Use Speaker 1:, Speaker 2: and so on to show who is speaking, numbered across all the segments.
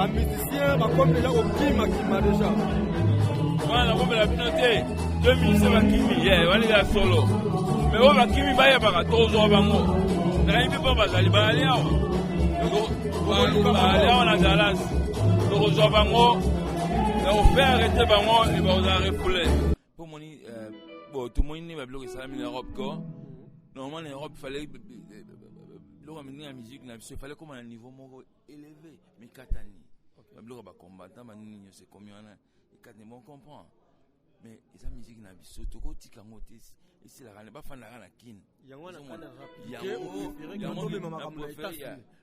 Speaker 1: ba musicien ba comme déjà au kima déjà.
Speaker 2: Voilà, on va la pinoter. 2000 c'est Kimi, wali la solo. Mais on va Kimi ba ya ba tozo bango. Na ibi ba bazali ba leo. On a Dallas. Tozo bango. On fait arrêter bango et ba on a refoulé. Pour mon bon tout le monde n'est pas bloqué ça en Europe quoi. Normalement en Europe il fallait amener la musique il fallait comme un niveau élevé mais katani. Ba bloqué ba combattant ba nini c'est combien là. Katani bon comprend. Mais esa musique na biso to ko tika ngote ici la rana ba fa na rana kin.
Speaker 1: Yango na kana
Speaker 2: rapide.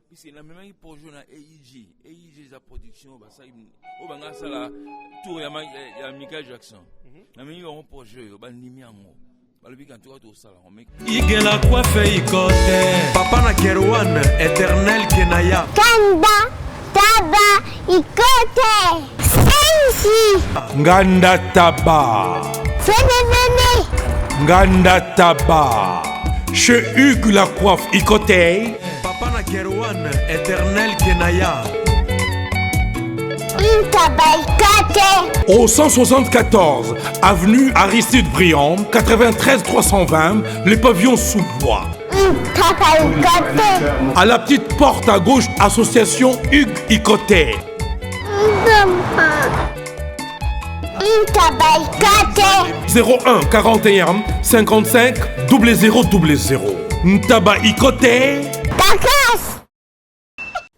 Speaker 2: Puisque na même pour jouer na AEG sa production ba ça o banga sala tour ya Michael Jackson. Na même on pour jouer ba nimi yango. Ba lobi kan to sala on make.
Speaker 3: Igela coiffe ikote. Papa na Kerwan éternel kenaya.
Speaker 4: Kanda taba ikote. Sensi.
Speaker 3: Nganda taba.
Speaker 4: Fenenene.
Speaker 3: Nganda taba. Chez Hugues la coiffe ikote. Papa na Kerwan éternel kenaya. Au 174 avenue Aristide Briand 93 320 les pavillons sous bois. À la petite porte à gauche association Hugues Ikoté. 01 41 55 0000. Ntaba Ikoté.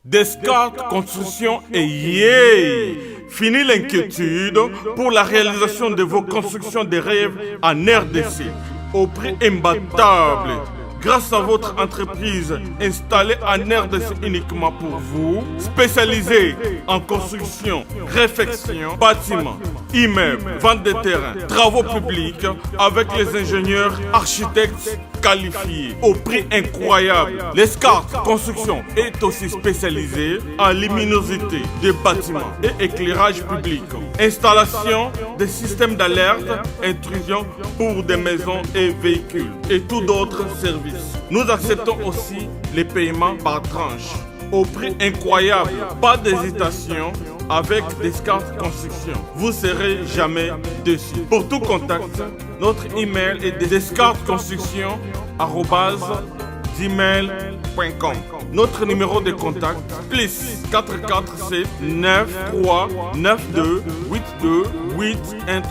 Speaker 3: Descartes Construction et yeah! Fini l'inquiétude pour la réalisation de vos constructions de rêves en RDC au prix imbattable. Grâce à votre entreprise installée en RDC uniquement pour vous, spécialisée en construction, réfection, bâtiments, immeubles, vente de terrains, travaux publics avec les ingénieurs architectes qualifiés au prix incroyable. L'escarpe Construction est aussi spécialisée en luminosité des bâtiments et éclairage public. Installation des systèmes d'alerte, intrusion pour des maisons et véhicules et tous d'autres services. Nous acceptons aussi les paiements par tranche au prix incroyable. Pas d'hésitation avec Descartes Construction. Vous serez jamais déçus. Pour tout contact, notre email est descartesconstruction@gmail.com. Notre numéro de contact plus 447 93 92 82 813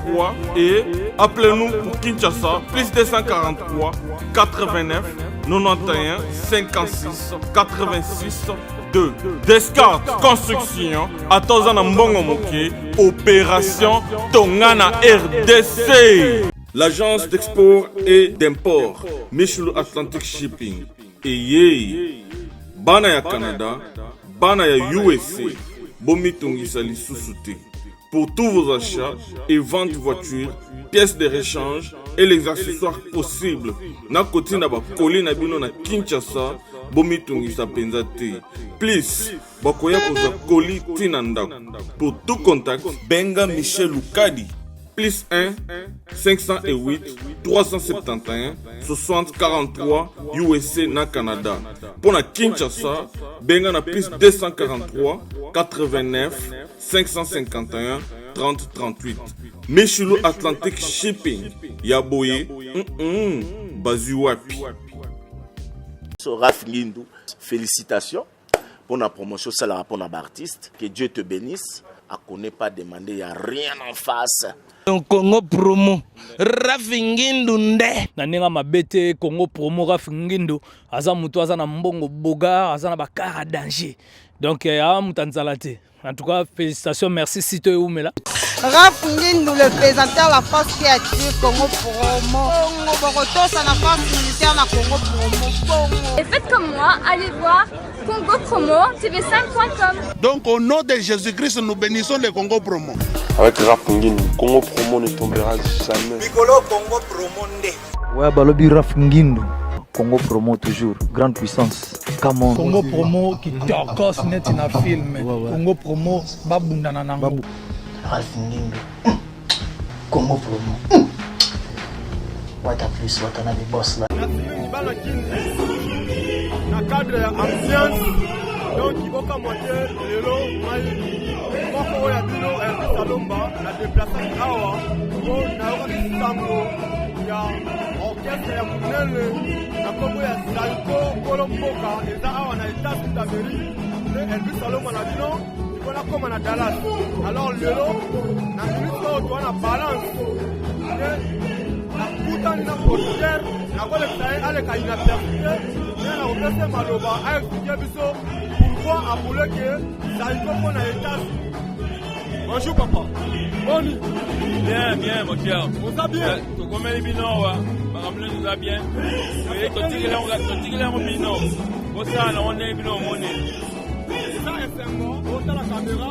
Speaker 3: et appelez-nous pour Kinshasa plus 243 89 91 56 86 2. Descartes Construction à Tozana Mbongo Moké, opération Tongana RDC. L'agence d'export et d'import Michel Atlantic Shipping et yé bana ya Canada, bana ya USA, bomitungisa lisusu. Pour tous vos achats et ventes de voitures, pièces de rechange et les accessoires possibles. Na koti na ba koli na bino na Kinshasa, bomitungisa penza te. Please, bakoya koza koli tina ndako. Pour tout contact, benga Michel Lukadi. Plus 1 508 371 60 43 USA na Canada. Pour na Kinshasa, benga na plus 243 89 551 30 38. Michelo Atlantic Shipping. Yaboye. Bazuapi.
Speaker 5: Raph Ngindou, félicitations pour la promotion, c'est la rapport d'artiste. Que Dieu te bénisse. À connaît pas demander, il n'y a rien en face.
Speaker 6: Congo promo Raph Ngindou nde na nenga mabete Congo promo Raph Ngindou aza mutu aza na mbongo boga aza na bakara danger donc ya mutanzala te. En tout cas, félicitations, merci Sito et Oumela.
Speaker 7: Raph Ngindou, le présentateur de la force créative Congo Promo. Congo Boroto, c'est la force militaire de Congo Promo.
Speaker 8: Et faites comme moi, allez voir Congo Promo, tv5.com.
Speaker 9: Donc au nom de Jésus-Christ, nous bénissons le Congo Promo.
Speaker 10: Avec Raph Ngindou, Congo Promo ne tombera jamais.
Speaker 11: Piccolo Congo Promo nde.
Speaker 12: Ouais, balobi Raph Ngindou. Congo Promo toujours, grande puissance. Come on.
Speaker 13: Congo Promo qui torcos net in a film. Congo Promo babunda na nango.
Speaker 14: Raph Ngindou. Congo Promo. What a plus, what a boss là.
Speaker 1: Na cadre ya ambiance donc iboka moteur lelo mai déplacé awa po nayoka lisango ya orchestre ya monene na kombo ya Zalko Kolo Mboka eza awa na États-Unis d'Amérique nde Elvis Salongo na bino mpona koma na Dallas. Alors lelo na minute oyo toa na balance nde nakutani na producteur nakolekisa ye aleka inapercute nde nakopesa maloba aexplike biso pourquoi apule ke Zalko mpo na États-Unis. Bonjour papa. Boni.
Speaker 2: Bien, bien mon cher.
Speaker 1: On va bien.
Speaker 2: Tu connais les binots, on va bien. Oui, tu tires là, on bino. Pour ça, on est bino, on est.
Speaker 1: Ça est bon. On a la caméra.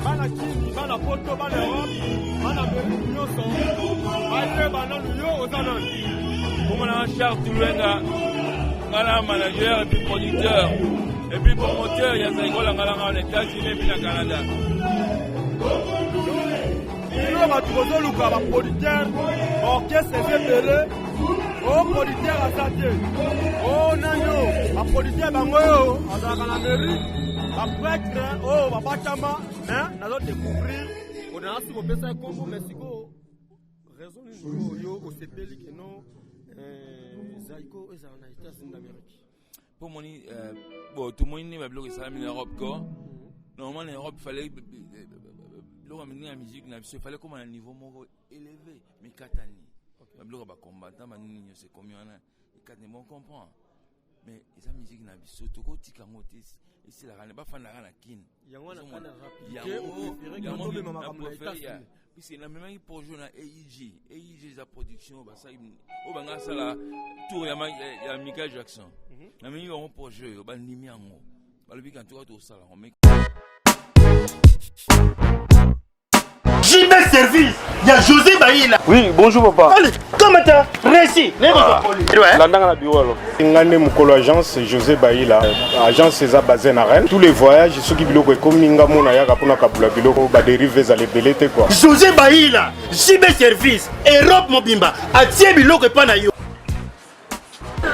Speaker 1: Bana Kini, bana photo, bana Europe, bana Amérique, nyonso. Aïe, bana New York, Ozanan.
Speaker 2: Comme on a un Charles Toulenga, ngala manager et puis producteur. Et puis promoteur, il y a Zaïgola ngala en États-Unis et puis au Canada.
Speaker 1: Ino batukozo luka ba producteur orchestre ebele o producteur asate o nanyo ba producteur bango yo azalaka na mairie ba prêtre o babatama nazo découvrir on a asi kopesa kombo Mexico raison nini yo osepeli keno Zaiko ezala na États-Unis d'Amérique
Speaker 2: pour moni bon tout le monde n'est pas bloqué ça en Europe quoi normalement en Europe il fallait la musique il fallait comme un niveau élevé mais katani bloqué ba combattant ba nini c'est combien on a katani bon comprend mais esa musique na biso toko tika ngote ici la rana ba fana rana kin
Speaker 1: yango na kana rapide yango le mama comme les États-Unis
Speaker 2: puisque na même pour jouer na AEG za production ba ça o banga sala tour ya Michael Jackson na même on pour jouer ba nimi yango ba le bi quand to sala on met
Speaker 15: JB Service, il y a José Baïla.
Speaker 10: Oui, bonjour papa.
Speaker 15: Allez, comment t'as réussi?
Speaker 10: Landanga na bureau alors.
Speaker 16: Ngane Mukolo agence José Baïla. Agence César basée na Rennes. Tous les voyages ceux qui biloko comme minga mona ya kapona kabula biloko ba dérive za les belete quoi.
Speaker 15: José Baïla, JB Service, Europe Mobimba, atie biloko pa na yo.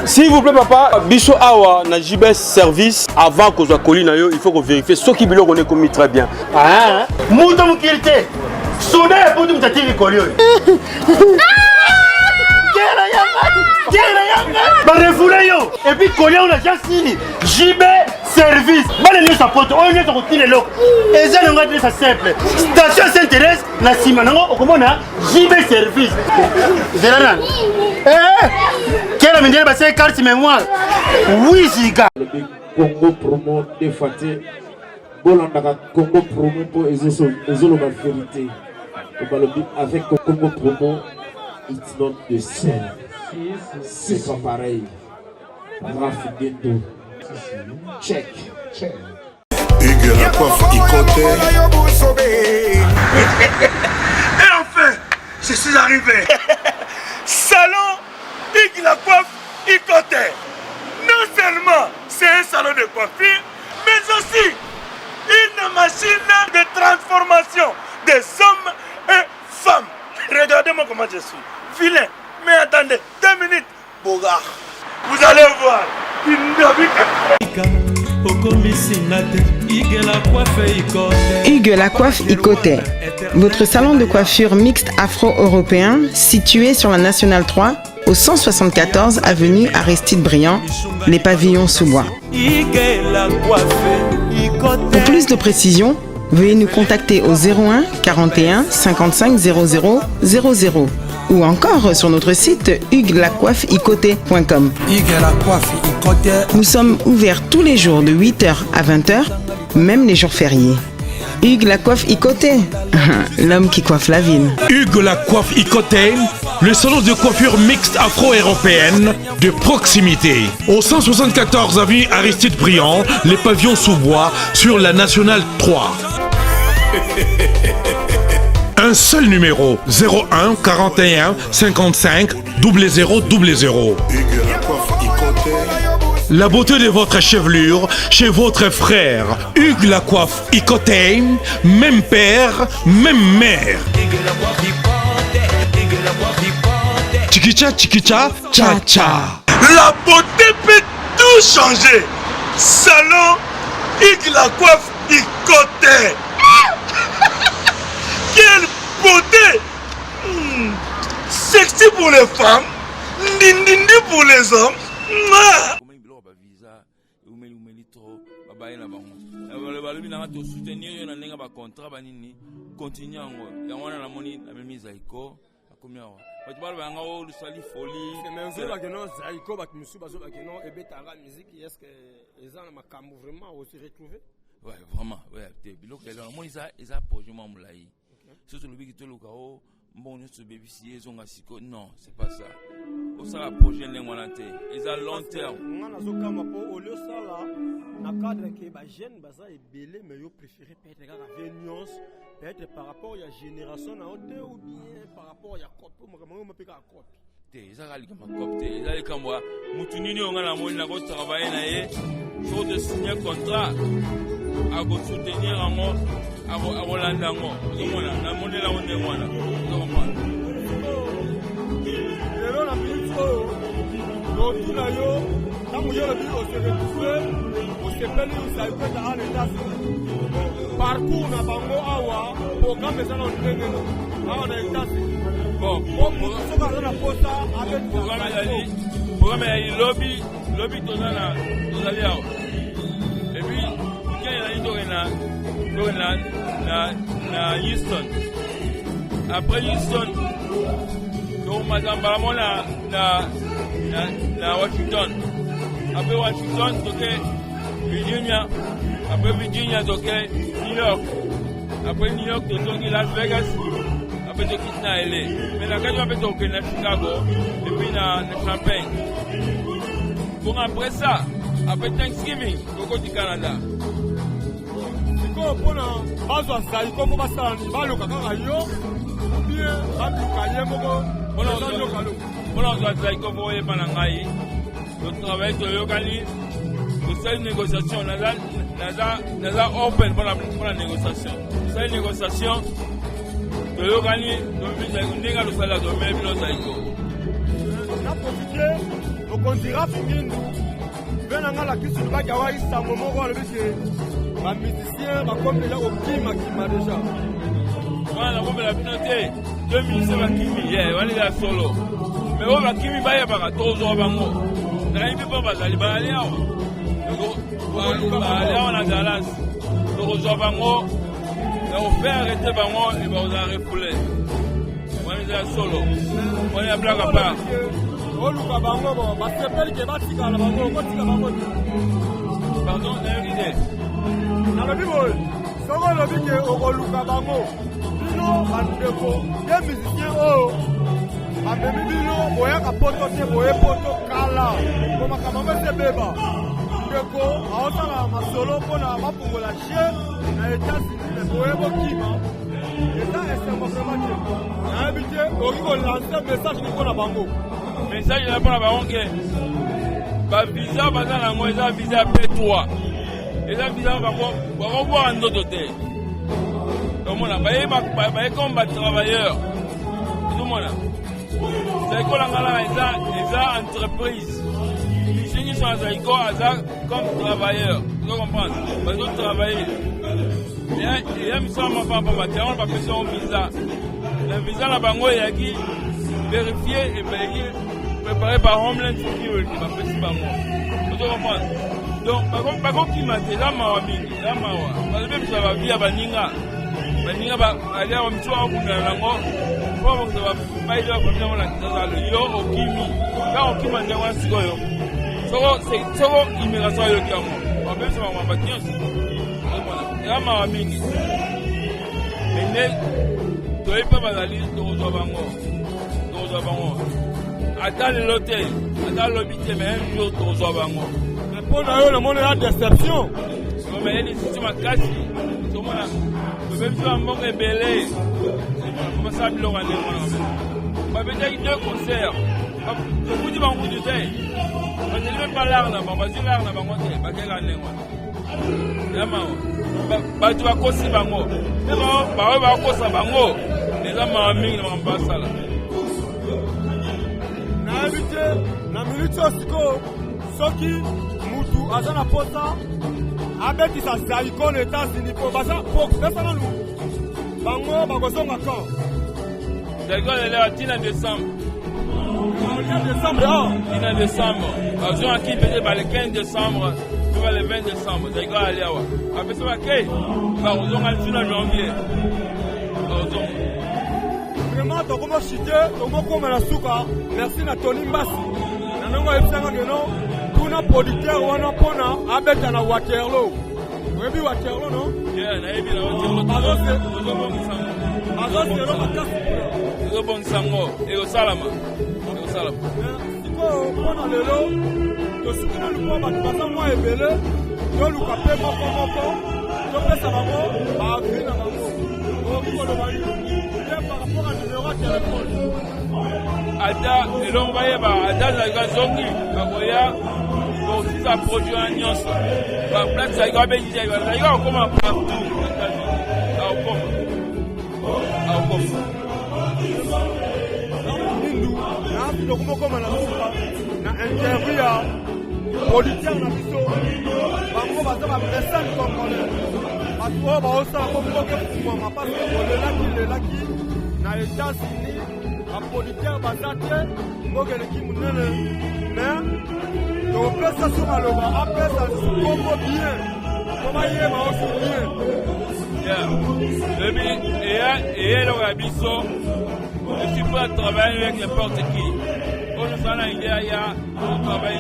Speaker 10: S'il vous plaît papa, biso awa na JB Service avant qu'on soit collé na yo, il faut qu'on vérifie ce qui biloko on est commis très bien.
Speaker 15: Ah, muto mukirite. Soda pour nous t'attirer collé. Ba refoulé yo et puis collé on a déjà signé JB Service. Ba le sa porte, on est sur le loc. Et ça on va dire ça simple. Station Saint-Thérèse na Simanango on commence JB Service. Zélan. Quelle manière de passer carte mémoire? Oui, Zika.
Speaker 17: Congo promo de Faté. Bolanda Congo promo pour Ezolo ma vérité. Avec Congo promo, it's not the same. C'est pas pareil. Rafigeto. Check.
Speaker 9: Hugues la coiffe Ikoté.
Speaker 15: Et enfin, je suis arrivé. Salon Hugues la coiffe Ikoté. Non seulement c'est un salon de coiffure, mais aussi une machine de transformation des hommes et femmes. Regardez-moi comment je suis. Vilain. Mais attendez, 2 minutes. Bogart. Vous allez voir.
Speaker 18: Hugues la coiffe Ikoté. Votre salon de coiffure mixte afro-européen situé sur la Nationale 3 au 174 avenue Aristide Briand, les pavillons sous bois. Pour plus de précisions, veuillez nous contacter au 01 41 55 00 00 ou encore sur notre site huguelacoiffeikoté.com. Nous sommes ouverts tous les jours de 8h à 20h, même les jours fériés. Hugues la coiffe Ikoté, l'homme qui coiffe la ville.
Speaker 19: Hugues la coiffe Ikoté, le salon de coiffure mixte afro-européenne de proximité. Au 174 avenue Aristide Briand, les pavillons sous bois sur la Nationale 3. Un seul numéro, 01 41 55 00 00. La beauté de votre chevelure chez votre frère. Hugues la coiffe Ikoté, même père, même mère. Chikicha, chikicha, cha cha.
Speaker 15: La beauté peut tout changer. Salon Hugues la coiffe Ikoté. Quelle Lorenzo.
Speaker 2: soutenir na nenga ba contrat banini continuer ngo ya wana na moni na mise aiko akomia wa batu balo banga o lusali folie
Speaker 1: mais nzo ba keno zaiko ba musu bazo ba keno ebetanga musique est-ce que eza na makambo vraiment aussi retrouver
Speaker 2: ouais vraiment ouais te biloko ya moni ça eza projet mamulai surtout le biki to luka o mbonyo so BBC ezonga siko non c'est pas ça au ça projet ngwanate eza long terme
Speaker 1: ngana zo kama po au lieu ça là na cadre que ba jeune baza ebelé mais yo préférer peut-être ka véniance peut-être par rapport à la génération na ote ou bien par rapport à copie mo mapeka copie
Speaker 2: te eza kali kama copie te eza likamwa mutu nini ngana moni na ko travailler na ye so de signer contrat a go soutenir ngo a Rolanda ngo ngona na monela onde ngona ngoma
Speaker 1: lelo na biso no tuna yo tamu yo bi o se retrouver o se peli o sa kwenda en état parcours na bango awa programme ça non ndenge no awa na état bon so ka na posta avec
Speaker 2: programme ya lobby tozana tozali awa et puis na Houston. Après Houston, donc madame Baramon na Washington. Après Washington, donc Virginia. Après Virginia, donc New York. Après New York, donc Las Vegas. Après donc na LA. Mais la gagne après donc na Chicago et puis na Champagne. Bon après ça, après Thanksgiving, donc du Canada.
Speaker 1: Pona bazwa zaiko ko basala ni baluka kaka yo bien baluka ye moko
Speaker 2: pona bazwa zaiko ko ye bana ngai le travail de yokali c'est une négociation naza open pour la négociation c'est une négociation de yokali donc nous ndinga le salaire de même no zaiko
Speaker 1: na profiter au condira findu bena ngala kisu baki awa isa momoko le bisi ba musicien ba comme déjà au kima déjà
Speaker 2: voilà on la pinoté 2000 ba kimi wali la solo mais on ba kimi ba ya ba tozo bango na ibi ba bazali ba leo on a galas tozo bango na offert arrêter bango et ba on refouler wali la solo on ya blague pas
Speaker 1: oluka bango ba sepeli ke batika na bango ko tika bango
Speaker 2: pardon na idée
Speaker 1: na lobi boy soko lobi ke okoluka bango bino bandeko ye musicien oyo bamemi bino boyaka poto te boye poto kala po makambo mpe beba ndeko aosala masolo mpona bapungola chie na États-Unis boye bokima eza esengo vraiment te nayebi te oki kolanse message ni mpona bango
Speaker 2: message na mpona bango ke bavisa baza nango eza visa P3 eza visa bakoboka ndoto te omona baye comme batravailleur ozomona zaiko langala eza entreprise misingi so zaiko aza comme travailleur ozo comprendre bazotravaille eya misala mapamba batiango bapesi yango visa na visa na bango eyaki vérifié ebayaki préparé par Homeland Security bapesi bango ozo comprendre donc bakokima te eza mawa mingi eza mawa bazobe bisa bavia baninga balia bamisu bakokundana nango po bakoza babaili bafamili yango na kisasalo yo okimi ka okima ndengo ya sikoyo soko immigration ayoki yango babe bisa bango bati nyonso eza mawa mingi mende toyebi mpe bazali tokozwa bango ata lelo te ata lobi te mais un jour tokozwa bango
Speaker 1: mpona yo namoni ya déception
Speaker 2: mais ye lisiti makasi tomona bobebisi bambongo ebele basala biloko ya ndenge wana babetaki 2 concert tokuti bangudu te bazeli mpe pa lare na bango bazwi lare na bango te bakeka ndenge wana yamawa bato bakosi bango mpe baoyo bakosa bango eza mawa mingi na bango basala
Speaker 1: nayebi te na minute oyo sikoyo soki mutu aza na posa abetisa zaiko na États-Unis po pesana lu bango bakozonga kan
Speaker 2: zaiko lelo atina décembre en décembre. Ils ont acquis peut-être le 15 décembre, le 20 décembre. C'est égal à l'Iawa. Après ça, ils ont acquis le janvier.
Speaker 1: Vraiment, tu as cité, merci à Tony Mbassi. Nous avons un producteur ou un pona avec un Waterloo. Vous avez vu Waterloo, non?
Speaker 2: Oui, Ada, et l'on va y avoir Ada, la zongi, Baboya, pour si ça produit un nyos. La place, ça y va bien, ça y va comment partout.
Speaker 1: Na interview ya producteur na biso bango baza ba personne congolais bato ba osala komboke kuma parce que lelaki na États-Unis ba producteur baza te mbokeleki munene mais topesa so maloba apesa kombo bien kobayeba oso bien
Speaker 2: et le biso je suis pas travailler avec n'importe qui. On nous en a une idée, il y a un travail.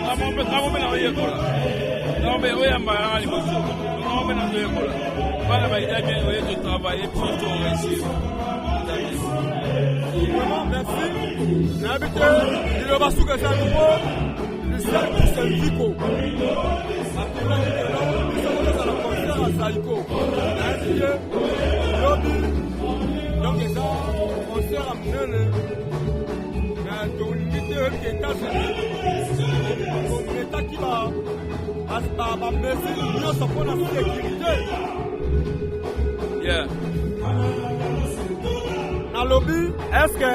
Speaker 1: Nalobi, est-ce que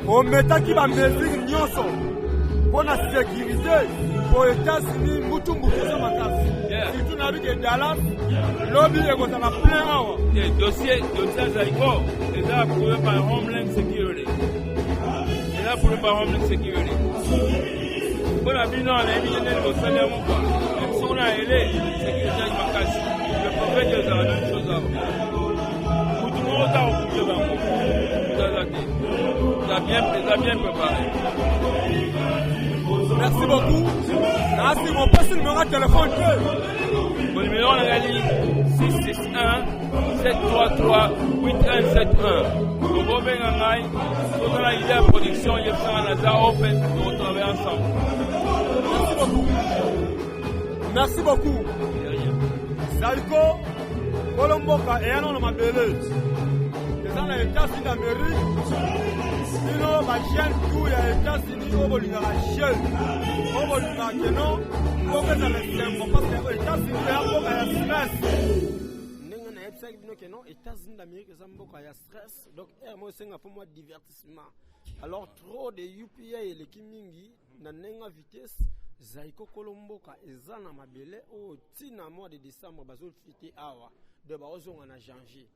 Speaker 1: on met qui va mesure nyonso pour la sécurité pour les États-Unis mutumbu ça makasi. Si tu n'as vu que Dallas, lobby est comme ça plein awa.
Speaker 2: Dossier Zaiko est là approuvé par Homeland Security. C'est là approuvé par Homeland Security. On a vu non, on a mis le salaire ou pas. Même si on a aidé, sécurité makasi. Le prophète est la même chose avant. Tout le monde a occupé dans ça a bien préparé.
Speaker 1: Merci beaucoup. Merci, mon petit numéro de téléphone.
Speaker 2: Mon numéro, on a dit 661 733 8171. Nous revenons en maille. Nous avons l'idée de production. Il y a un hasard open. Nous travaillons ensemble.
Speaker 1: Merci beaucoup. Merci beaucoup. Zaiko, Colomboka et Anon Mabele. Les gens les États-Unis d'Amérique. Sinon, ma chaîne, tout les États-Unis, on va lui faire la chaîne. On va lui faire que non. On va faire les symbole. Parce que les États-Unis, on va faire stress. Non, États-Unis d'Amérique, ça me stress. Donc, moi, c'est un peu moins de divertissement. Alors, trop de UPA et les Kimingi, dans la vitesse, Zaiko Colomboka et Zana Mabele, au tina mois de décembre, bazol fiti awa, de bazon en a janvier.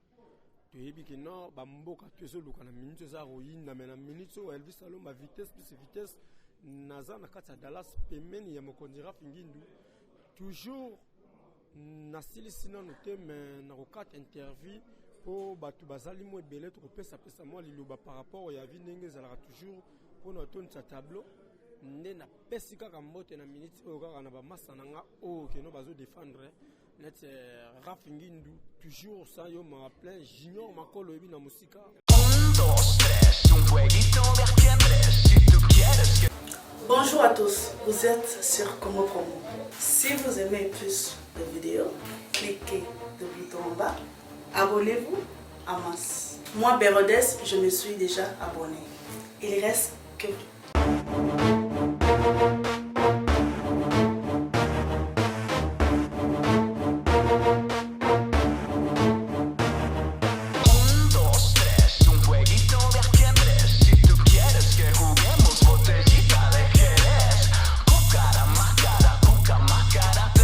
Speaker 1: Tu es bien que non, Bamboka, tu es sur le canal, minute, ça, ruine, mais la minute, Elvis Salom, ma vitesse, plus vitesse, Nazana Kata Dallas, Pemen, Yamokondira, Fingindu, toujours. Na sili sinon noté mais na rokat interview pour batu bazali mo belé to pesa moi liloba par rapport ya vie ndenge zalaka toujours pour na ton sa tableau ndé na pesika ka mbote na minute o ka na ba masananga o ke no bazo défendre net Rafingindu toujours ça yo ma plein junior makolo ebi na musika.
Speaker 20: Bonjour à tous, vous êtes sur Congo Promo. Si vous aimez plus de vidéos, cliquez le bouton en bas, abonnez-vous en masse. Moi, Bérodès, je me suis déjà abonné. Il reste que...